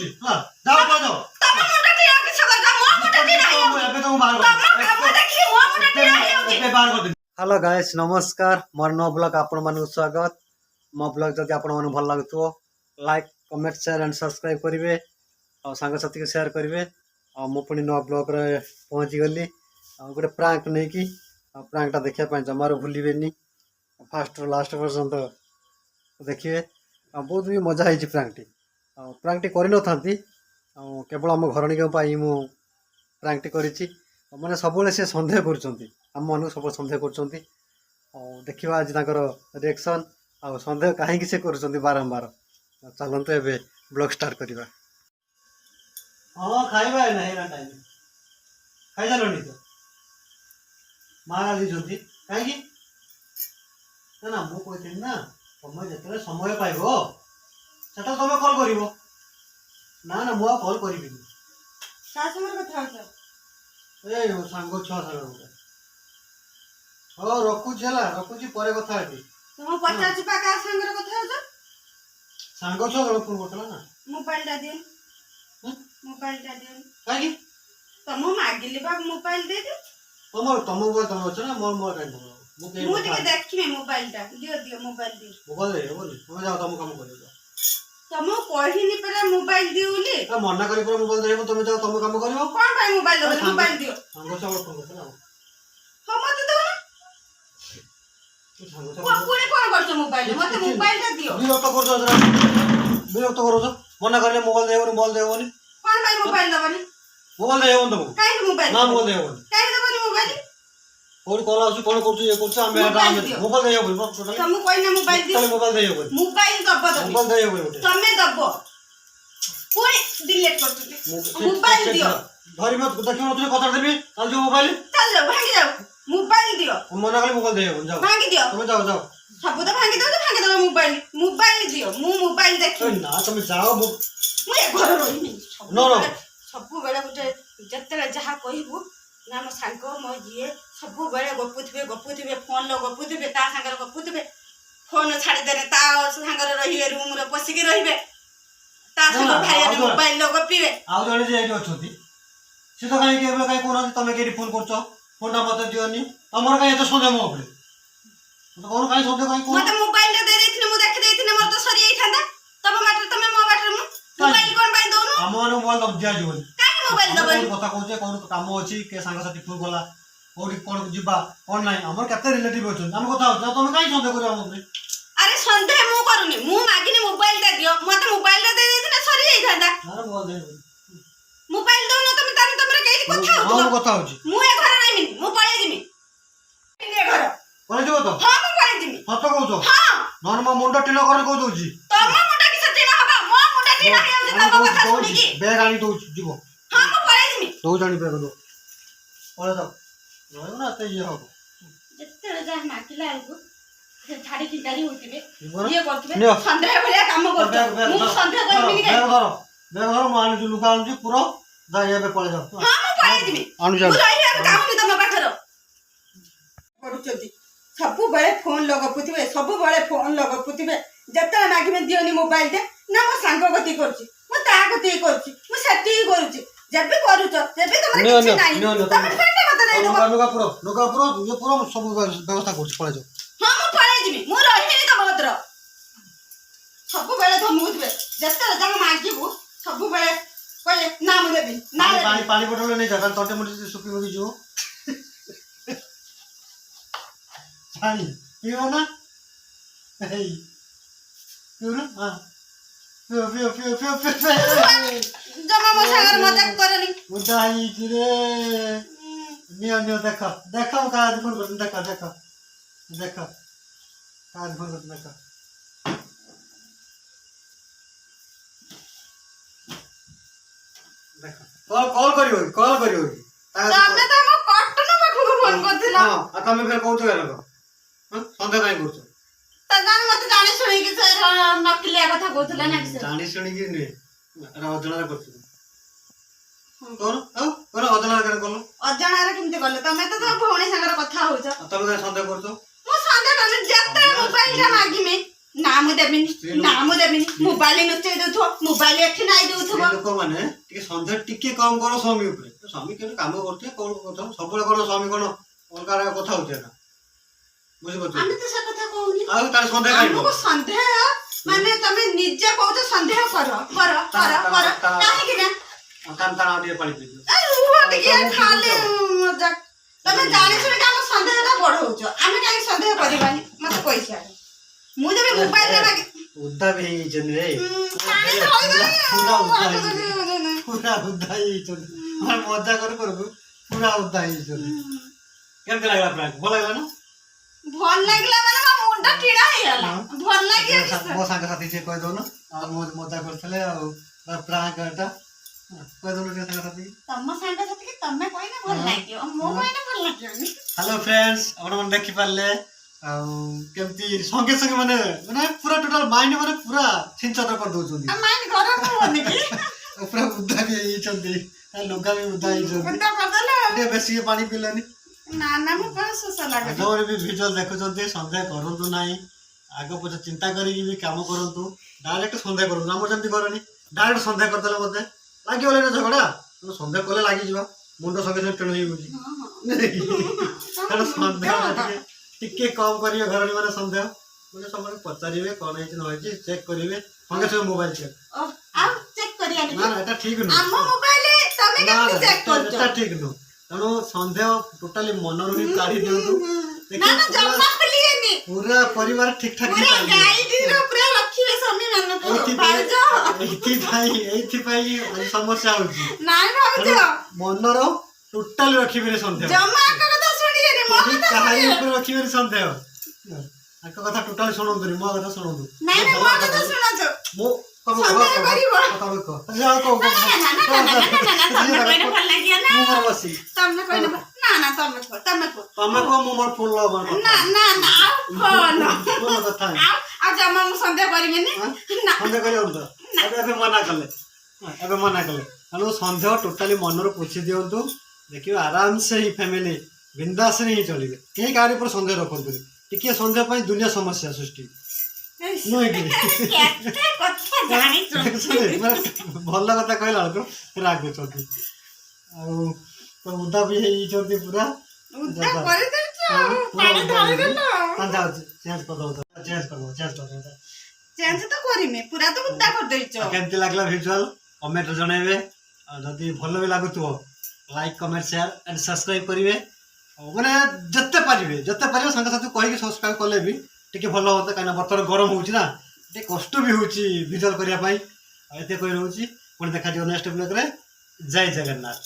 होची ला जाओ पळ जाओ तम मुंडा टिया किछ करता मो मुंडा टिया एबे तो बाहर कर तम देखि मो मुंडा टिया होची एबे बाहर कर दे। हेलो गाइस नमस्कार मोर नो ब्लॉग आपण मानु स्वागत। मो ब्लॉग जदि आपण मानु भल लागतो like comment share and subscribe करिवे और संग साथी के शेयर करिवे। और मो पुनी नो ब्लॉग रे पहुंची गली गोटे प्रांक नहीं कि प्रांकटा देखिया पाई जमार भूलिबेनी फास्ट लास्ट पर्यंत देखिए। बहुत भी मजा है प्रांकटी प्रांकटी कर नी केवल आम घर मु प्रांकटी करी मैंने सब से सन्देह कर सब सन्देह कर देखा आज रिएक्शन आ सन्देह कहीं से कर बारंबार। चलते एवं ब्लॉग स्टार्ट करवा। हाँ खाइबा ना टाइम खाई सारे तो माँ दी कहीं ना मुझे ना तुम जो समय पाइब से तुम कल कर ना ना मुझे कल करी सांग छुआ सागर गोटे हाँ रखुची है रखुची पर कथा तुम पचार चिपा का संग रे कथा हो सांग छुआ जन फोन करतला ना मोबाइल दा दियो कहीं तुम मागिली बा मोबाइल दे दे तुम मोबाइल तुम अच्छे ना मोर मोर कहीं मु टिके देखिमे मोबाइल टा दियो मोबाइल दियो मोबाइल दे बोली तुम जाओ तुम काम करियो तुम कहिनी परा मोबाइल दिउली आ मना करी पर मोबाइल देबो तुम जाओ तुम काम करियो कोन भाई मोबाइल दो मोबाइल दियो सांग छुआ फोन करतला हम मत दो ना को कोने कोन करछ मोबाइल मते मोबाइल टा दियो विरक्त करो मना करले मोबाइल देबो नी कोन भाई मोबाइल दबनी मोबाइल देबो तुमको काई मोबाइल ना मोबाइल देबो काई दबनी मोबाइल कोन कॉल आछु कोन करछु ये करछु हम मोबाइल देबो बोल टोटली तुम कोई ना मोबाइल दियो मोबाइल देबो मोबाइल दब मोबाइल देबो बोल तमे दब कोई डिलीट करछु मोबाइल दियो धरी मत देखियो तुझे कथा देबी चल जो मोबाइल चल जाओ भागी जाओ मोबाइल दियो मना करले मोबाइल देबो जाओ भागी दियो तुम जाओ जाओ सब तो भागी दो मोबाइल दियो मु मोबाइल देखि ना तुम जाओ मु ए घर रहिनी नो नो सब बेला गुटे जत्तले जहा कहिबु ना म सांग म जिए सब बेला गपुथिबे फोन लो गपुथिबे ता संगर गपुथिबे फोन छाड़ी देने ता संगर रहिबे रूम रे पसिके रहिबे ता संग भाई मोबाइल लो गपिबे आउ जणे जे एठी अछोती से तो काई केबे काई कोन तमे केडी फोन करछो फोन ना मते दियोनी हमर काई तो सोदे मो अपने तो कोन काई सोदे काई कोन मते मोबाइल दे देथिने मु देख देथिने मोर तो सरी आइ थांदा तब मात्र तमे मो बाटर मु मोबाइल कोन बाई दोनु हमर मोबाइल दब दिया जीवन काई मोबाइल दबनी कथा कहूचे कोन काम अछि के संग साथी फोन गला कोडी कोन जिबा कोन नाही हमर कते रिलेटिव अछि हम कथा हो तमे काई सोदे करियो हम अरे संदेह मु करूनी मु मागिनी मोबाइल दे दियो मते मोबाइल दे देथिने सरी आइ थांदा अरे मोबाइल दे मोबाइल दो ना तमे ताने तमरे केही कथा हो हम कथा होछि मु ए घर नाही मिनी मु पळे जिमी ए घर पळे जो तो हां मु पळे जिमी सत कहउछो हां नन म मुंडा टिलो कर कहउ दोछि तम मुंडा कि सते ना हबा मो मुंडा कि नाही होछि तम कथा सुनी की बैग आनी दोछि जीवो हां मु पळे जिमी दो जानी बैग दो पळे जाओ रहयो ना ते ये हबो जत्ते जा माकिला आगु झाड़ी किंदारी होतिबे जीवन ये करतिबे संदेह भलिया काम करतो मु संदेह करबिनी के बैग धरो म आनी लुका आनी पूरा जा ये बे पळे जाओ हां मु पळे जिमी आनु जा मु रहिया काम नि तम पाखर पडुचंती सब बेले फोन लगपुथिबे सब बेले फोन लगपुथिबे जत्ते मागिमे दियोनी मोबाइल दे ना मो सांग गति करछि मु ता गति करछि मु सेठी करछि जबे करूछ जबे तमरे किछ नाही तम फेटे मत दे दो लुका पूरा ये पूरा सब व्यवस्था करछि पळे जाओ हां मु पळे जिमी मु रहिनी तम भद्र सब बेले धमुथिबे जत्ते जग मागिबु सब बेले कहे ना मु देबी ना पानी बोतल नहीं जा तोटे मुठी सुपी होगी जो पानी पियो ना हे पियो ना हां पियो जमा मो सागर मजाक करनी उदाई रे नियो देखो देखो का फोन कर देखो का फोन कर देखो कॉल करियो तमे त मो कटन पाखु फोन करथिला हां आ तमे फेर कहू तो एरो हां संध्या काई करछ त जान मत जाने सुनी कि सर नकलिया कथा कहथिला ना कि जानी सुनी कि ने अजणा करछ कोन कोन अजणा कर कोन अजणा रे किमते गले तमे त भौणी संगर कथा होछ तमे संध्या करछ मो संध्या तमे जत्ते मोबाइल टा मागी में ନା ମୁଁ ଦେବିନି ନା ମୁଁ ଦେବିନି ମୋବାଇଲ ନୁଚେଇ ଦଉଥିବ ମୋବାଇଲ ଏଠି ନାଇଁ ଦଉଥିବ ଲୋକମାନେ ଟିକେ ସନ୍ଦେହ ଟିକେ କମ କର ସ୍ୱାମୀ ଉପରେ ସ୍ୱାମୀ କେମିତି କାମ କରୁଥିବେ କଣ କଥା ସବୁବେଳେ କଣ ସ୍ୱାମୀ କଣ ଅଲଗା ଅଲଗା କଥା ହଉଛେ ନା ବୁଝିପାରୁଛ ଆମେ ତ ସେ କଥା କହୁନି ଆଉ ତାର ସନ୍ଦେହ କାଇଁ ଆମକୁ ସନ୍ଦେହ ମାନେ ତମେ ନିଜେ କହୁଛ ସନ୍ଦେହ କର କର କର କର କାହିଁକି ନା ତାର ଆଉ ଟିକେ ପାଣି ପିଇଦିଅ ରୁହ ଟିକେ ଖାଲି ମଜାକ ତମେ ଜାଣି ଶୁଣିକି ଆମ ସନ୍ଦେହଟା ବଢଉଛ ଆମେ କାହିଁକି ସନ୍ଦେହ କରିବାନି ମତେ ପଇସା ମୁଁ ଯେବେ ମୋବାଇଲରେ ମାଗି ଉଦ୍ଧା ବି ହେଇଯାଇଛନ୍ତି ରେ ପାଣି ପୁରା ଉଦ୍ଧା ହେଇଯାଇଛନ୍ତି ମଜା କରୁ କରୁ ପୁରା ଉଦ୍ଧା ହେଇଯାଇଛନ୍ତି କେମିତି ଲାଗିଲା ପ୍ରାଙ୍କ ଭଲ ଲାଗିଲା ନା ଭଲ ଲାଗିଲା ମାନେ ମୋ ମୁଣ୍ଡ କିଣା ହେଇଗଲା ଭଲ ଲାଗିଲା ମୋ ସାଙ୍ଗସାଥି ଟିକେ କହିଦଉନ ଆଉ ମଜା କରୁଥିଲେ ଆଉ ପ୍ରାଙ୍କ ଏଟା କହିଦଉନ ଟିକେ ସାଙ୍ଗସାଥି ତମ ସାଙ୍ଗସାଥି କି ତମେ କହିଲେ ଭଲ ଲାଗିବ ମୋ କହିଲେ ଭଲ ଲାଗିବନି ହ୍ୟାଲୋ ଫ୍ରେଣ୍ଡସ୍ ଆପଣମାନେ ଦେଖିପାରିଲେ ଆଉ କେମିତି ସଙ୍ଗେ ସଙ୍ଗେ ମାନେ ମାନେ ପୁରା ଟୋଟାଲ ମାଇଣ୍ଡ ମାନେ ପୁରା ଛିଞ୍ଚତ୍ର କରିଦଉଛନ୍ତି ମାଇଣ୍ଡ ଗରମ ହବନି କି ପୁରା ଉଦା ବି ହେଇଛନ୍ତି ଲୁଗା ବି ଉଦା ହେଇଛନ୍ତି ଉଦା କରିଦେଲେ ଟିକେ ବେଶୀ ପାଣି ପିଇଲେନି ନା ନା ମୁଁ ପୁରା ଶୋଷ ଲାଗୁଛି ଯୋଉମାନେ ବି ଭିଜୁଆଲ ଦେଖୁଛନ୍ତି ସନ୍ଦେହ କରନ୍ତୁ ନାହିଁ ଆଗ ପଛ ଚିନ୍ତା କରିକି ବି କାମ କରନ୍ତୁ ଡାଇରେକ୍ଟ ସନ୍ଦେହ କରନ୍ତୁ ଆମର ଯେମିତି କରନି ଡାଇରେକ୍ଟ ସନ୍ଦେହ କରିଦେଲେ ମତେ ଲାଗିଗଲେ ନା ଝଗଡ଼ା ସନ୍ଦେହ କଲେ ଲାଗିଯିବ ମୁଣ୍ଡ ସଙ୍ଗେ ସଙ୍ଗେ ଟେଣ ହେଇଯାଉଛି ତେଣୁ ସନ୍ଦେହ ଟିକେ କମ କରିବେ ଘରଣୀ ମାନେ ସନ୍ଦେହ ମାନେ ସବୁବେଳେ ପଚାରିବେ କଣ ହେଇଛି ନ ହେଇଛି ଚେକ୍ କରିବେ ସଙ୍ଗେ ସଙ୍ଗେ ମୋବାଇଲ ଚେକ୍ ଆଉ ଚେକ୍ କରିବାନି ନା ନା ଏଟା ଠିକ ନୁହଁ ଆମ ମୋବାଇଲ ତମେ କେମିତି ଚେକ୍ କରୁଛ ଏଟା ଠିକ ନୁହଁ ତେଣୁ ସନ୍ଦେହ ଟୋଟାଲି ମନରୁ ହିଁ କାଢି ଦିଅନ୍ତୁ ନା ନା ଜମା ଖୋଲିବେନି ପୁରା ପରିବାର ଠିକ ଠାକ ପୁରା ଗାଇଡର ପୁରା ରଖିବେ ସ୍ୱାମୀ ମାନଙ୍କୁ ଭାଉଜ ଏଇଥିପାଇଁ ସମସ୍ୟା ହଉଛି ନାଇଁ ଭାଉଜ ମନର ଟୋଟାଲି ରଖିବେନି ସନ୍ଦେହ ଜମା ଆଙ୍କ କଥା ଶୁଣିବେନି ମୋ କଥା କାହାରି ଉପରେ ରଖିବେନି ସନ୍ଦେହ ତାଙ୍କ କଥା ଟୋଟାଲି ଶୁଣନ୍ତୁନି ମୋ କଥା ଶୁଣନ୍ତୁ ନାଇଁ ମୋ କଥା ଶୁଣନ୍ତୁ ମୁଁ ସନ୍ଦେହ କରିବ ତମେ କହିଲେ ନା ନା ତମେ କୁହ ତମେ କହ ମୁଁ ମୋର ଫୁଲ ନା ନା ନା ଫୁଲ କଥା ଆଉ ଜମା ମୁଁ ସନ୍ଦେହ କରିବିନି ନା ସନ୍ଦେହ କରିବ ତ ଏବେ ମନା କଲେ ତେଣୁ ସନ୍ଦେହ ଟୋଟାଲି ମନରୁ ପୋଛି ଦିଅନ୍ତୁ ଦେଖିବେ ଆରାମସେ ହିଁ ଫ୍ୟାମିଲି ବିନ୍ଦାସରେ ହିଁ ଚଳିବେ କେହି କାହାରି ଉପରେ ସନ୍ଦେହ ରଖନ୍ତୁନି ଟିକେ ସନ୍ଦେହ ପାଇଁ ଦୁନିଆ ସମସ୍ୟା ସୃଷ୍ଟି ନୁହେଁ କି ଭଲ କଥା କହିଲା ବେଳକୁ ରାଗୁଛନ୍ତି ଆଉ ଉଦା ବି ହେଇଛନ୍ତି ପୁରା କେମିତି ଲାଗିଲା ଭିଜୁଆଲ କମେଣ୍ଟରେ ଜଣେଇବେ ଆଉ ଯଦି ଭଲ ବି ଲାଗୁଥିବ like comment share and subscribe କରିବେ ମାନେ ଯେତେ ପାରିବେ ସାଙ୍ଗସାଥି କହିକି ସବସ୍କ୍ରାଇବ କଲେ ବି ଟିକେ ଭଲ ହୁଅନ୍ତା କାହିଁକିନା ବର୍ତ୍ତମାନ ଗରମ ହଉଛି ନା ଟିକେ କଷ୍ଟ ବି ହଉଛି ଭିଜୁଆଲ କରିବା ପାଇଁ ଆଉ ଏତେ କହି ରହୁଛି ପୁଣି ଦେଖାଯିବ ନେକ୍ସଟ ବ୍ଲଗରେ ଜୟ ଜଗନ୍ନାଥ।